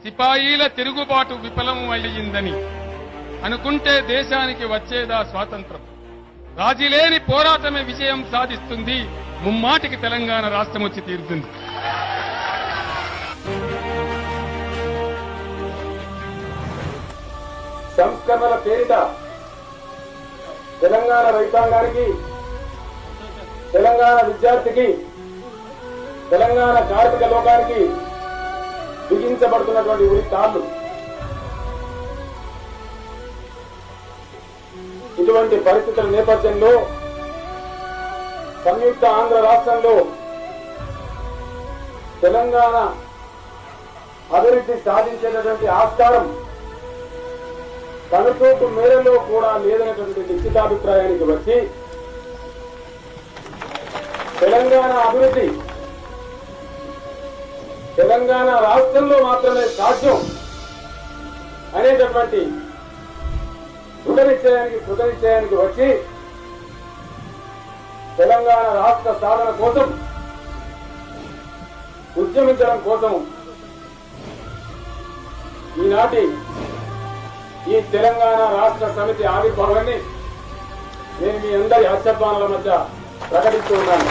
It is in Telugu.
సిపాయిల తిరుగుబాటు విఫలమయ్యిందని అనుకుంటే దేశానికి వచ్చేదా స్వాతంత్రం? రాజీలేని పోరాటమే విజయం సాధిస్తుంది. ముమ్మాటికి తెలంగాణ రాష్ట్రం వచ్చి తీరుతుంది. సంస్కరణల పేరిట తెలంగాణ రైతాంగానికి, తెలంగాణ విద్యార్థికి, తెలంగాణ కార్మిక లోకానికి బిగించబడుతున్నటువంటి ఉరి తాళ్లు. ఇటువంటి పరిస్థితుల నేపథ్యంలో సంయుక్త ఆంధ్ర రాష్ట్రంలో తెలంగాణ అభివృద్ధి సాధించేటటువంటి ఆస్కారం కనుచూపు మేరలో కూడా లేదనేటువంటి నిశ్చితాభిప్రాయానికి వచ్చి తెలంగాణ అభివృద్ధి తెలంగాణ రాష్ట్రంలో మాత్రమే సాధ్యం అనేటటువంటి కృతనిశ్చయానికి వచ్చి తెలంగాణ రాష్ట్ర సాధన కోసం ఉద్యమించడం కోసం ఈనాటి ఈ తెలంగాణ రాష్ట్ర సమితి ఆవిర్భావాన్ని నేను మీ అందరి హర్షధ్వానాల మధ్య ప్రకటిస్తూ ఉన్నాను.